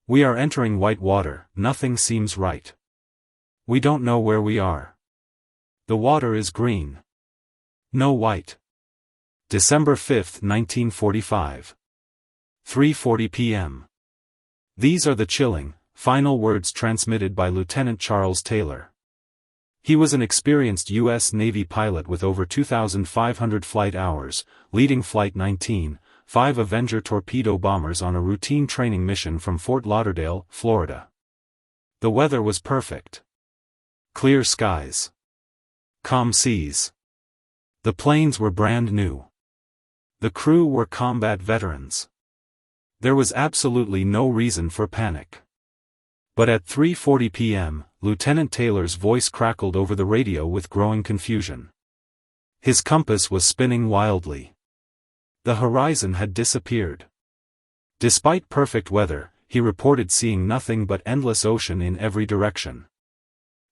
We are entering white water, nothing seems right. We don't know where we are. The water is green. No white. December 5, 1945. 3:40 p.m. These are the chilling, final words transmitted by Lieutenant Charles Taylor. He was an experienced U.S. Navy pilot with over 2,500 flight hours, leading Flight 19, 5 Avenger torpedo bombers on a routine training mission from Fort Lauderdale, Florida. The weather was perfect. Clear skies. Calm seas. The planes were brand new. The crew were combat veterans. There was absolutely no reason for panic. But at 3:40 p.m., Lieutenant Taylor's voice crackled over the radio with growing confusion. His compass was spinning wildly. The horizon had disappeared. Despite perfect weather, he reported seeing nothing but endless ocean in every direction.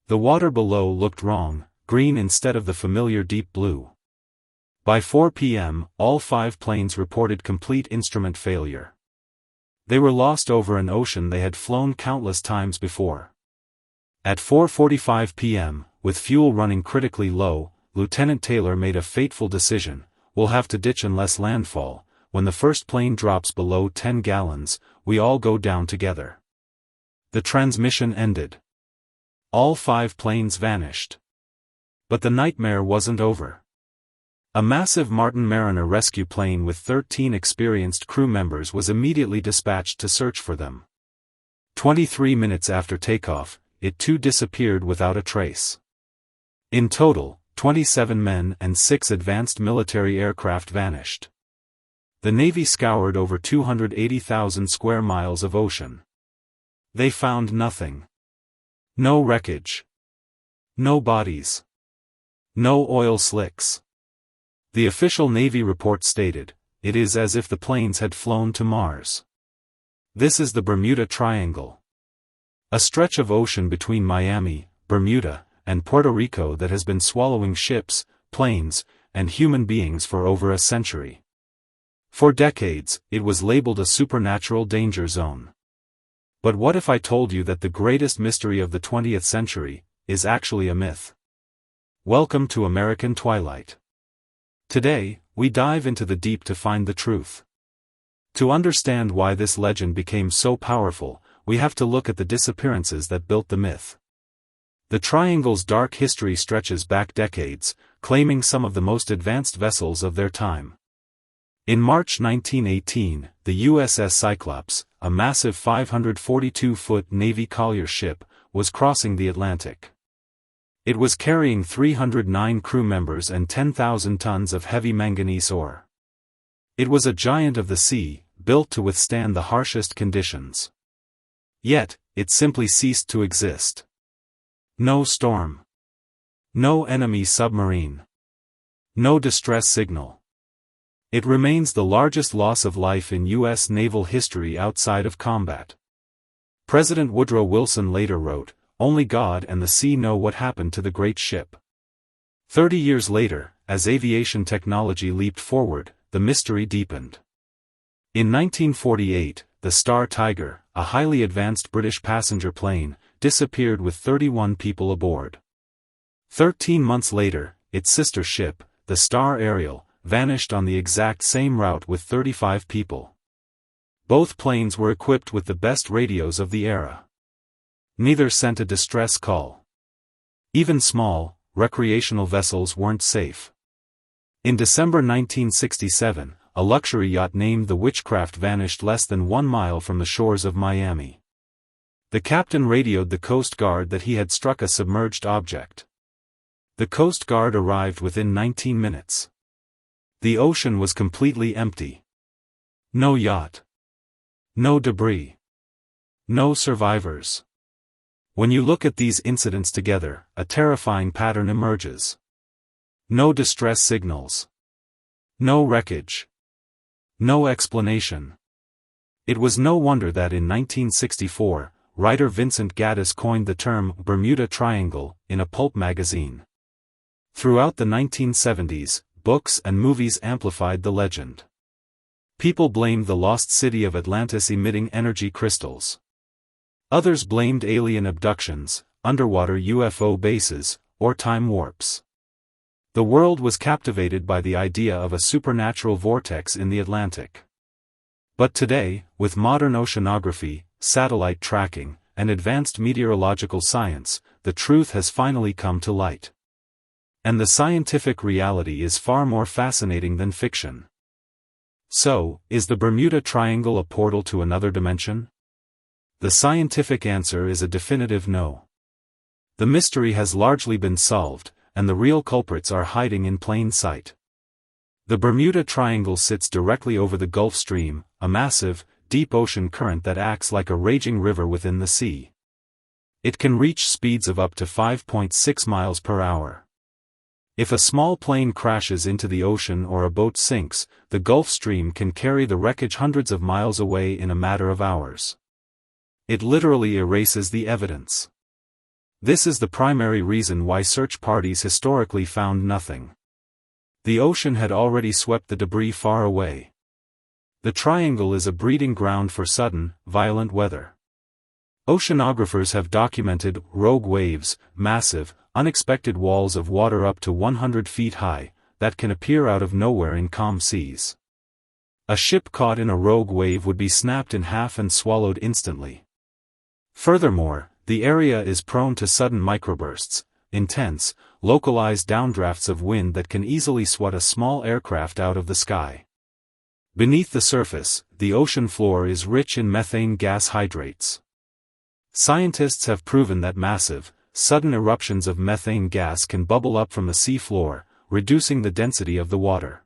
The water below looked wrong, green instead of the familiar deep blue. By 4 p.m., all 5 planes reported complete instrument failure. They were lost over an ocean they had flown countless times before. At 4:45 p.m., with fuel running critically low, Lieutenant Taylor made a fateful decision: we'll have to ditch unless landfall. When the first plane drops below 10 gallons, we all go down together. The transmission ended. All 5 planes vanished. But the nightmare wasn't over. A massive Martin Mariner rescue plane with 13 experienced crew members was immediately dispatched to search for them. 23 minutes after takeoff, it too disappeared without a trace. In total, 27 men and 6 advanced military aircraft vanished. The Navy scoured over 280,000 square miles of ocean. They found nothing. No wreckage. No bodies. No oil slicks. The official Navy report stated, "It is as if the planes had flown to Mars." This is the Bermuda Triangle. A stretch of ocean between Miami, Bermuda, and Puerto Rico that has been swallowing ships, planes, and human beings for over a century. For decades, it was labeled a supernatural danger zone. But what if I told you that the greatest mystery of the 20th century is actually a myth? Welcome to American Twilight. Today, we dive into the deep to find the truth. To understand why this legend became so powerful, we have to look at the disappearances that built the myth. The Triangle's dark history stretches back decades, claiming some of the most advanced vessels of their time. In March 1918, the USS Cyclops, a massive 542-foot Navy collier ship, was crossing the Atlantic. It was carrying 309 crew members and 10,000 tons of heavy manganese ore. It was a giant of the sea, built to withstand the harshest conditions. Yet, it simply ceased to exist. No storm. No enemy submarine. No distress signal. It remains the largest loss of life in U.S. naval history outside of combat. President Woodrow Wilson later wrote, "Only God and the sea know what happened to the great ship." 30 years later, as aviation technology leaped forward, the mystery deepened. In 1948, the Star Tiger, a highly advanced British passenger plane, disappeared with 31 people aboard. 13 months later, its sister ship, the Star Ariel, vanished on the exact same route with 35 people. Both planes were equipped with the best radios of the era. Neither sent a distress call. Even small, recreational vessels weren't safe. In December 1967, a luxury yacht named the Witchcraft vanished less than 1 mile from the shores of Miami. The captain radioed the Coast Guard that he had struck a submerged object. The Coast Guard arrived within 19 minutes. The ocean was completely empty. No yacht. No debris. No survivors. When you look at these incidents together, a terrifying pattern emerges. No distress signals. No wreckage. No explanation. It was no wonder that in 1964, writer Vincent Gaddis coined the term Bermuda Triangle in a pulp magazine. Throughout the 1970s, books and movies amplified the legend. People blamed the lost city of Atlantis emitting energy crystals. Others blamed alien abductions, underwater UFO bases, or time warps. The world was captivated by the idea of a supernatural vortex in the Atlantic. But today, with modern oceanography, satellite tracking, and advanced meteorological science, the truth has finally come to light. And the scientific reality is far more fascinating than fiction. So, is the Bermuda Triangle a portal to another dimension? The scientific answer is a definitive no. The mystery has largely been solved, and the real culprits are hiding in plain sight. The Bermuda Triangle sits directly over the Gulf Stream, a massive, deep ocean current that acts like a raging river within the sea. It can reach speeds of up to 5.6 miles per hour. If a small plane crashes into the ocean or a boat sinks, the Gulf Stream can carry the wreckage hundreds of miles away in a matter of hours. It literally erases the evidence. This is the primary reason why search parties historically found nothing. The ocean had already swept the debris far away. The triangle is a breeding ground for sudden, violent weather. Oceanographers have documented rogue waves, massive, unexpected walls of water up to 100 feet high, that can appear out of nowhere in calm seas. A ship caught in a rogue wave would be snapped in half and swallowed instantly. Furthermore, the area is prone to sudden microbursts, intense, localized downdrafts of wind that can easily swat a small aircraft out of the sky. Beneath the surface, the ocean floor is rich in methane gas hydrates. Scientists have proven that massive, sudden eruptions of methane gas can bubble up from the sea floor, reducing the density of the water.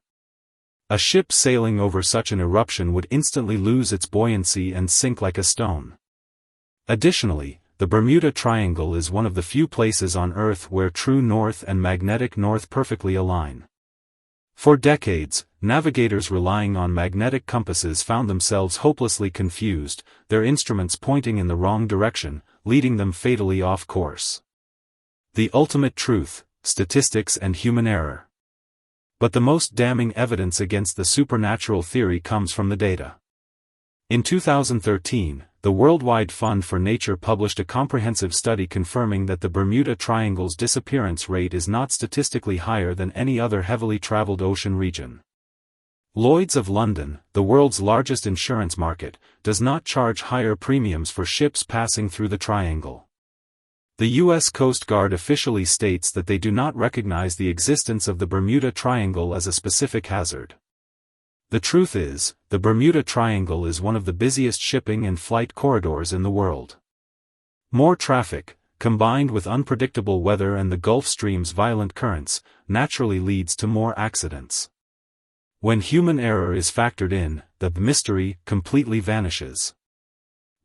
A ship sailing over such an eruption would instantly lose its buoyancy and sink like a stone. Additionally, the Bermuda Triangle is one of the few places on Earth where true north and magnetic north perfectly align. For decades, navigators relying on magnetic compasses found themselves hopelessly confused, their instruments pointing in the wrong direction, leading them fatally off course. The ultimate truth, statistics and human error. But the most damning evidence against the supernatural theory comes from the data. In 2013, the Worldwide Fund for Nature published a comprehensive study confirming that the Bermuda Triangle's disappearance rate is not statistically higher than any other heavily traveled ocean region. Lloyd's of London, the world's largest insurance market, does not charge higher premiums for ships passing through the triangle. The U.S. Coast Guard officially states that they do not recognize the existence of the Bermuda Triangle as a specific hazard. The truth is, the Bermuda Triangle is one of the busiest shipping and flight corridors in the world. More traffic, combined with unpredictable weather and the Gulf Stream's violent currents, naturally leads to more accidents. When human error is factored in, the mystery completely vanishes.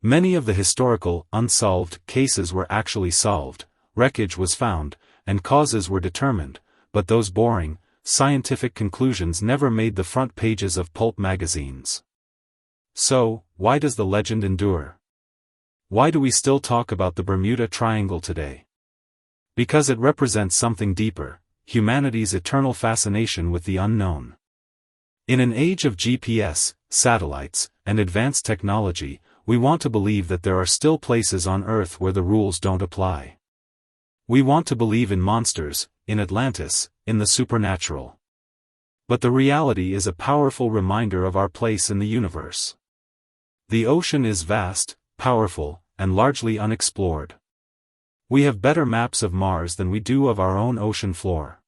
Many of the historical, unsolved cases were actually solved, wreckage was found, and causes were determined, but those boring, scientific conclusions never made the front pages of pulp magazines. So, why does the legend endure? Why do we still talk about the Bermuda Triangle today? Because it represents something deeper, humanity's eternal fascination with the unknown. In an age of GPS, satellites, and advanced technology, we want to believe that there are still places on Earth where the rules don't apply. We want to believe in monsters, in Atlantis, in the supernatural. But the reality is a powerful reminder of our place in the universe. The ocean is vast, powerful, and largely unexplored. We have better maps of Mars than we do of our own ocean floor.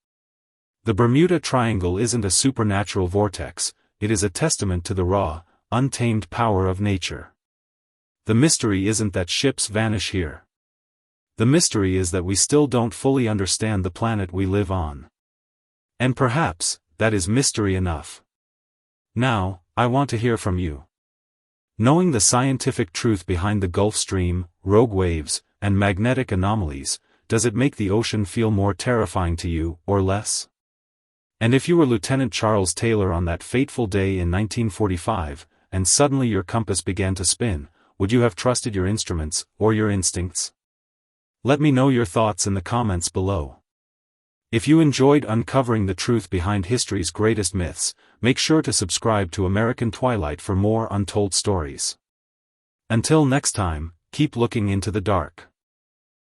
The Bermuda Triangle isn't a supernatural vortex, it is a testament to the raw, untamed power of nature. The mystery isn't that ships vanish here. The mystery is that we still don't fully understand the planet we live on. And perhaps, that is mystery enough. Now, I want to hear from you. Knowing the scientific truth behind the Gulf Stream, rogue waves, and magnetic anomalies, does it make the ocean feel more terrifying to you, or less? And if you were Lieutenant Charles Taylor on that fateful day in 1945, and suddenly your compass began to spin, would you have trusted your instruments, or your instincts? Let me know your thoughts in the comments below. If you enjoyed uncovering the truth behind history's greatest myths, make sure to subscribe to American Twilight for more untold stories. Until next time, keep looking into the dark.